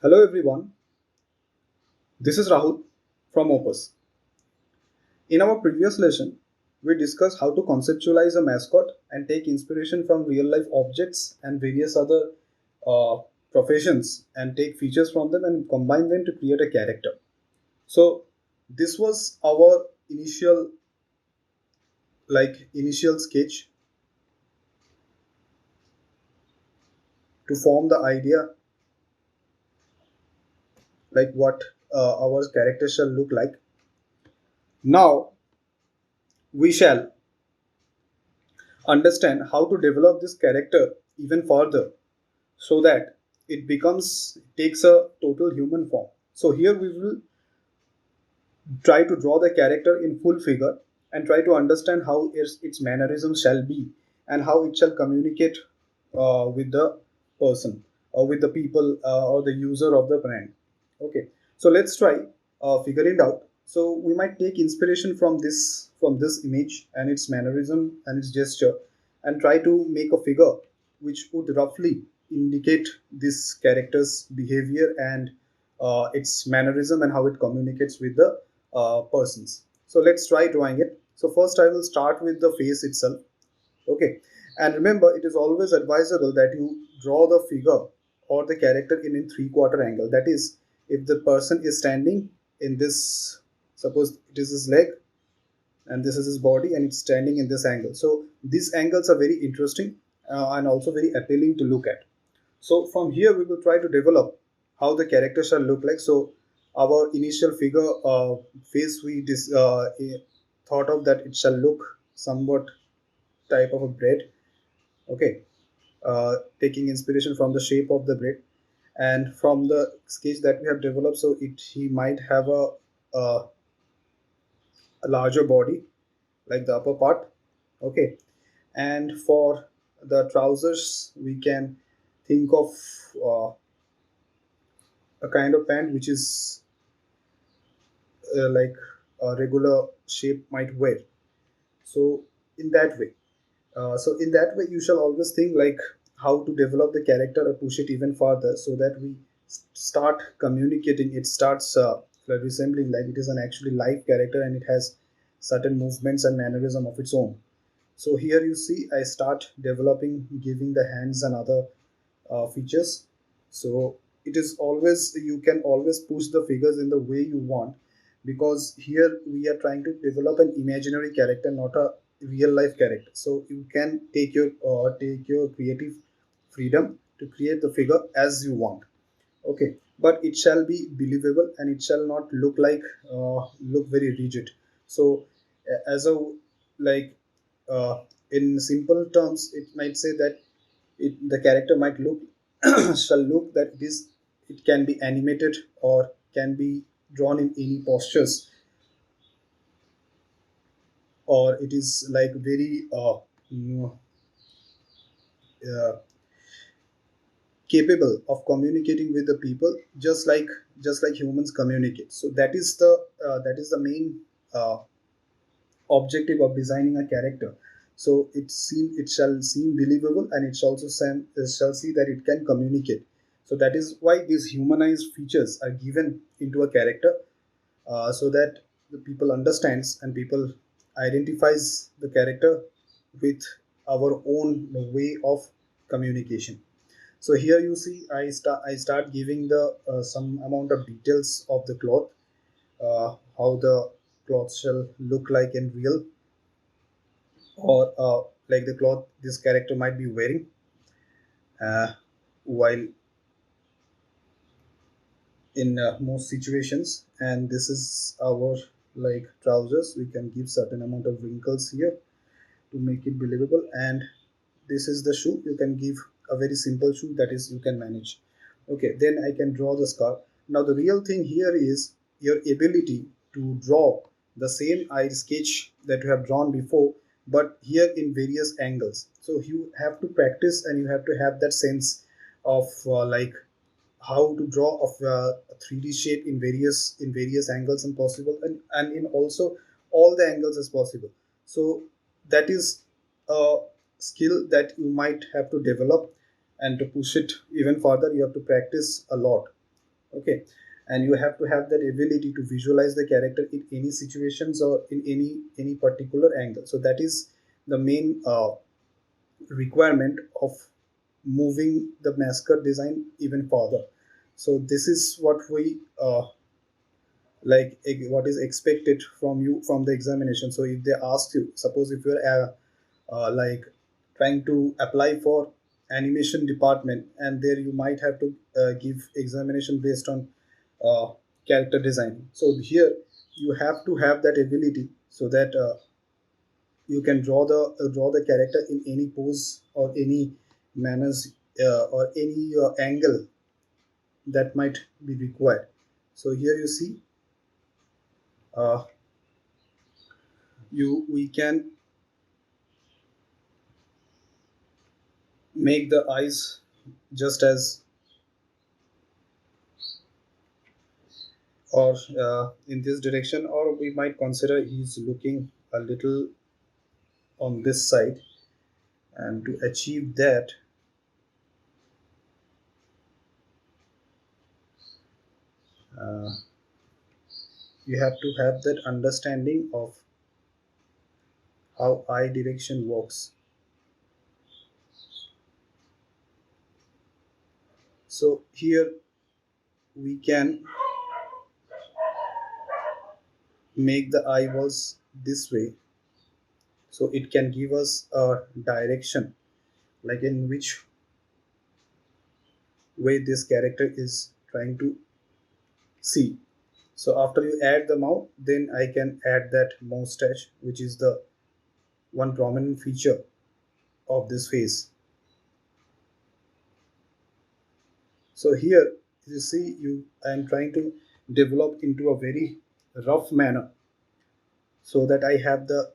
Hello everyone, this is Rahul from Opus. In our previous lesson, we discussed how to conceptualize a mascot and take inspiration from real life objects and various other uh, professions and take features from them and combine them to create a character. So this was our initial sketch to form the idea like what our character shall look like. Now we shall understand how to develop this character even further so that it takes a total human form. So here we will try to draw the character in full figure and try to understand how its mannerisms shall be and how it shall communicate with the person or with the people or the user of the brand. Okay, so let's try figuring it out. So we might take inspiration from this image and its mannerism and its gesture and try to make a figure which would roughly indicate this character's behavior and its mannerism and how it communicates with the persons. So let's try drawing it. So first I will start with the face itself. Okay, and remember it is always advisable that you draw the figure or the character in three-quarter angle. That is, if the person is standing in this, suppose it is his leg and this is his body and it's standing in this angle. So these angles are very interesting and also very appealing to look at. So from here we will try to develop how the character shall look like. So our initial figure face thought of that it shall look somewhat type of a bread. Okay, taking inspiration from the shape of the bread and from the sketch that we have developed. So it he might have a, a larger body like the upper part. Okay, and for the trousers we can think of a kind of pant which is like a regular shape might wear. So in that way, you shall always think like how to develop the character or push it even further so that we start communicating. It starts resembling like it is an actually live character and it has certain movements and mannerism of its own. So here you see I start developing, giving the hands and other features. So it is always, you can always push the figures in the way you want, because here we are trying to develop an imaginary character, not a real life character. So you can take your creative freedom to create the figure as you want. Okay, but it shall be believable and it shall not look very rigid. So as a like in simple terms it might say that the character might look shall look that it can be animated or can be drawn in any postures, or it is like very uh, capable of communicating with the people just like humans communicate. So that is the main uh, objective of designing a character. So it shall seem believable and it shall see that it can communicate. So that is why these humanized features are given into a character, so that the people understands and people identifies the character with our own way of communication. So here you see I start giving the some amount of details of the cloth, how the cloth shall look like in real, or like the cloth this character might be wearing while in most situations. And this is our like trousers. We can give certain amount of wrinkles here to make it believable, and this is the shoe. You can give a very simple shoe that is you can manage. Okay, then I can draw the scarf. Now the real thing here is your ability to draw the same eye sketch that you have drawn before, but here in various angles. So you have to practice and you have to have that sense of like how to draw of a 3D shape in various angles and possible, and in also all the angles as possible. So that is a skill that you might have to develop, and to push it even further you have to practice a lot. Okay, and you have to have that ability to visualize the character in any situations or in any particular angle. So that is the main requirement of moving the mascot design even further. So this is what we what is expected from you from the examination. So if they ask you, suppose if you're like trying to apply for animation department, and there you might have to give examination based on uh, character design. So here you have to have that ability so that you can draw the character in any pose or any manners or any angle that might be required. So here you see uh, you we can make the eyes just as or in this direction, or we might consider he's looking a little on this side. And to achieve that, uh, you have to have that understanding of how eye direction works. So here we can make the eyeballs this way, so it can give us a direction, like in which way this character is trying to see. So after you add the mouth, then I can add that mustache, which is the one prominent feature of this face. So here you see you I am trying to develop into a very rough manner so that I have the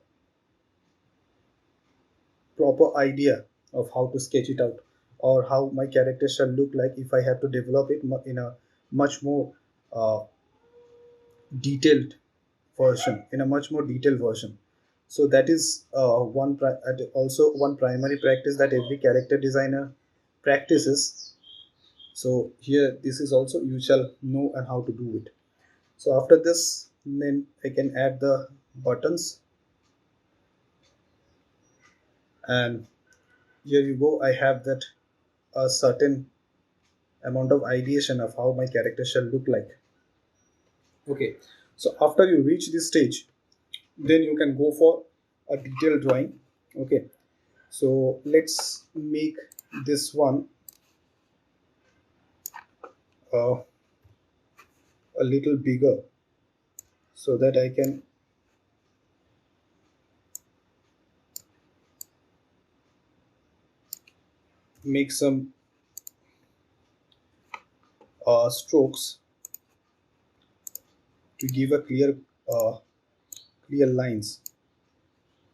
proper idea of how to sketch it out, or how my character shall look like if I have to develop it in a much more uh, detailed in a much more detailed version. So that is also one primary practice that every character designer practices. So here this is also you shall know and how to do it. So after this, then I can add the buttons, and here you go. I have that a certain amount of ideation of how my character shall look like. Okay, so after you reach this stage, then you can go for a detailed drawing. Okay, so let's make this one uh, a little bigger so that I can make some strokes to give a clear lines.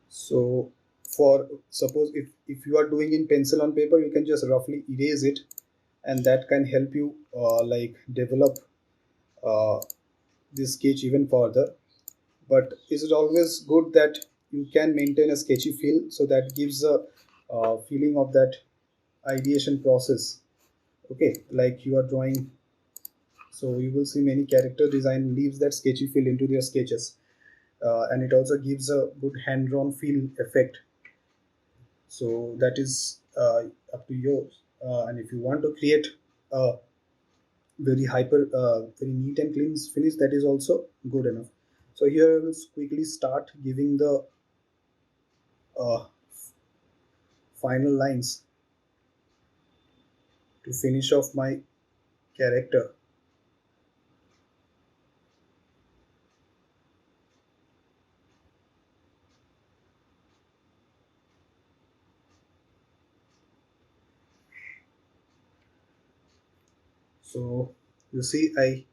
So for suppose if you are doing in pencil on paper, you can just roughly erase it, and that can help you like develop uh, this sketch even further. But is it always good that you can maintain a sketchy feel, so that gives a feeling of that ideation process. Okay, like you are drawing, so you will see many character design leaves that sketchy feel into their sketches, and it also gives a good hand-drawn feel effect. So that is up to you. And if you want to create a very neat and clean finish, that is also good enough. So here I will quickly start giving the uh, final lines to finish off my character. So you see, I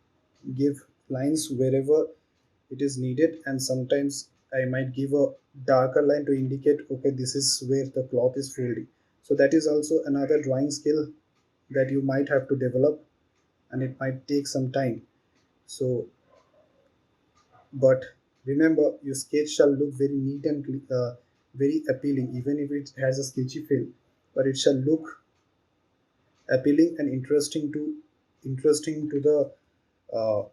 give lines wherever it is needed, and sometimes I might give a darker line to indicate, okay, this is where the cloth is folding. So that is also another drawing skill that you might have to develop, and it might take some time. So, but remember, your sketch shall look very neat and very appealing, even if it has a sketchy feel, but it shall look appealing and interesting to interesting to the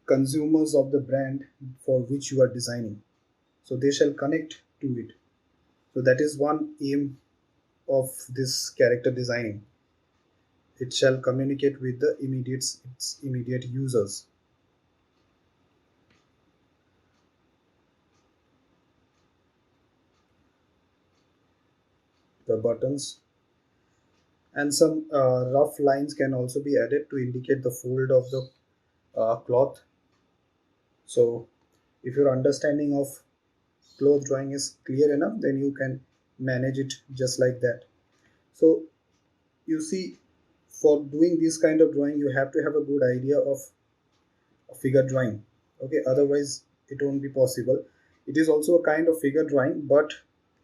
consumers of the brand for which you are designing. So they shall connect to it. So that is one aim of this character designing. It shall communicate with the its immediate users. The buttons and some rough lines can also be added to indicate the fold of the cloth. So if your understanding of cloth drawing is clear enough, then you can manage it just like that. So you see, for doing this kind of drawing, you have to have a good idea of a figure drawing. Okay, otherwise it won't be possible. It is also a kind of figure drawing, but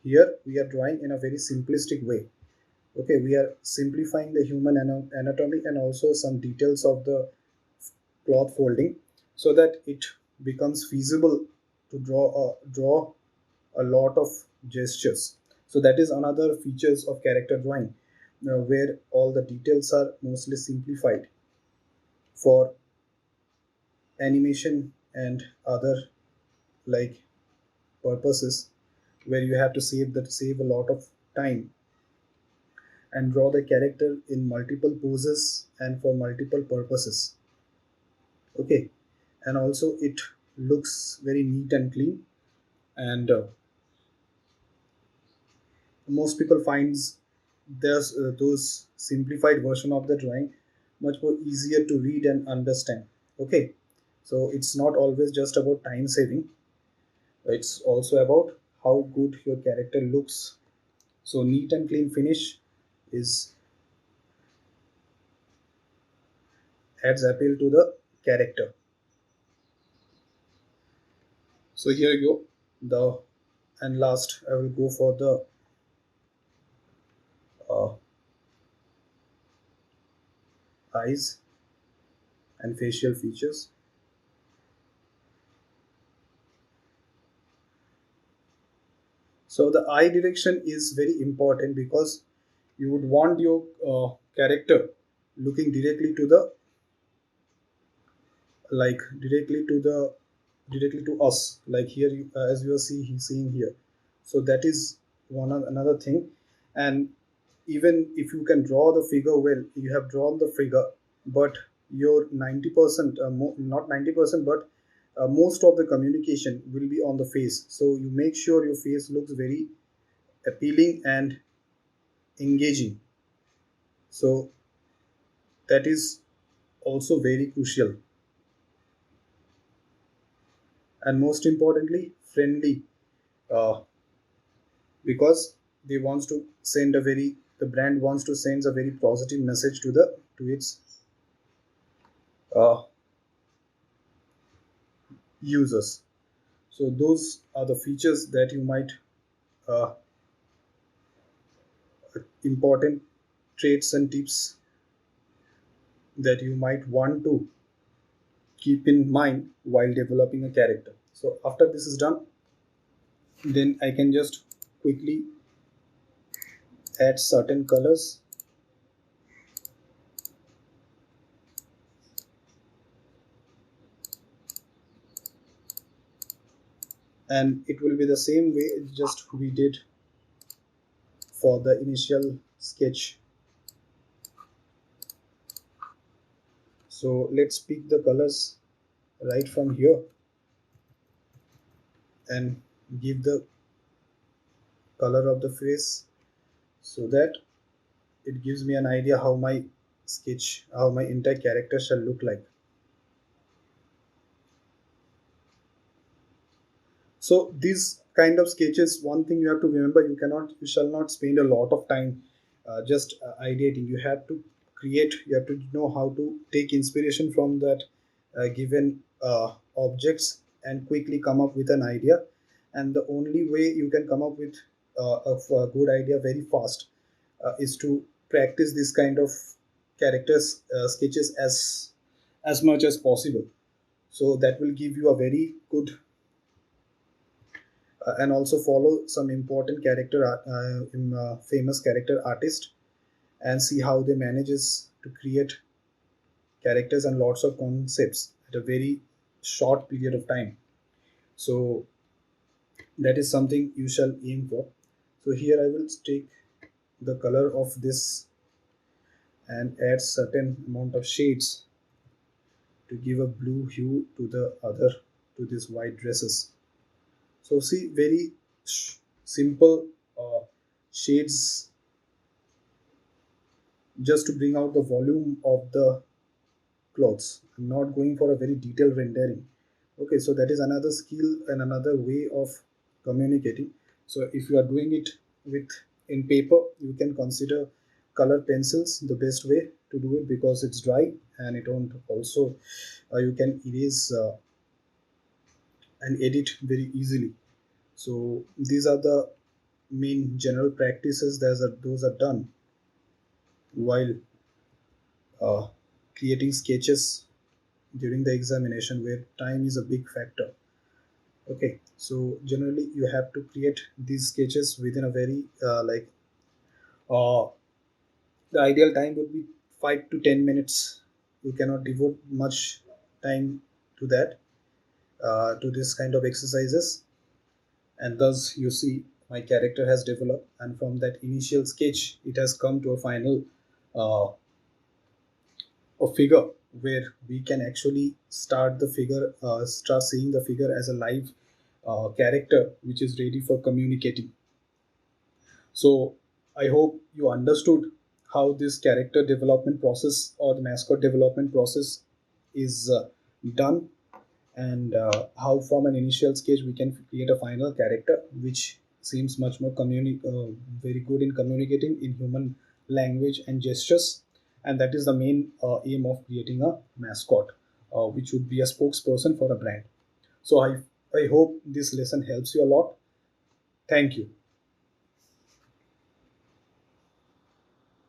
here we are drawing in a very simplistic way. Okay, we are simplifying the human anatomy and also some details of the cloth folding so that it becomes feasible to draw a lot of gestures. So that is another features of character drawing, where all the details are mostly simplified for animation and other like purposes, where you have to save a lot of time and draw the character in multiple poses and for multiple purposes. Okay, and also it looks very neat and clean, and most people finds there's those simplified version of the drawing much more easier to read and understand. Okay, so it's not always just about time saving, it's also about how good your character looks. So neat and clean finish is adds appeal to the character. So here you go. The and last I will go for the uh, eyes and facial features. So the eye direction is very important because you would want your character looking directly to the directly to us, like here as you are seeing here. So that is another thing. And even if you can draw the figure well, you have drawn the figure, but your 90% not 90%, but most of the communication will be on the face. So you make sure your face looks very appealing and engaging. So that is also very crucial, and most importantly friendly, uh, because they wants to send a very the brand wants to send a very positive message to the to its uh, users. So those are the features that you might uh, important traits and tips that you might want to keep in mind while developing a character. So after this is done, then I can just quickly add certain colors, and it will be the same way just we did for the initial sketch. So let's pick the colors right from here and give the color of the face so that it gives me an idea how my entire character shall look like. So these kind of sketches, one thing you have to remember, you shall not spend a lot of time just ideating. You have to create, you have to know how to take inspiration from that given objects and quickly come up with an idea. And the only way you can come up with a good idea very fast is to practice this kind of characters sketches as much as possible. So that will give you a very good and also follow some important famous character artist and see how they manages to create characters and lots of concepts at a very short period of time. So that is something you shall aim for. So here I will take the color of this and add certain amount of shades to give a blue hue to the other, to these white dresses. So see, very simple shades just to bring out the volume of the clothes. I'm not going for a very detailed rendering. Okay, so that is another skill and another way of communicating. So if you are doing it with in paper, you can consider color pencils the best way to do it, because it's dry and it won't also you can erase and edit very easily. So these are the main general practices that are those are done while uh, creating sketches during the examination, where time is a big factor. Okay, so generally you have to create these sketches within a very uh, the ideal time would be 5 to 10 minutes. You cannot devote much time to that, to this kind of exercises. And thus you see my character has developed, and from that initial sketch it has come to a final uh, a figure where we can actually start seeing the figure as a live character which is ready for communicating. So I hope you understood how this character development process or the mascot development process is done, and how from an initial sketch we can create a final character which seems much more very good in communicating in human language and gestures. And that is the main aim of creating a mascot, which would be a spokesperson for a brand. So I hope this lesson helps you a lot. Thank you.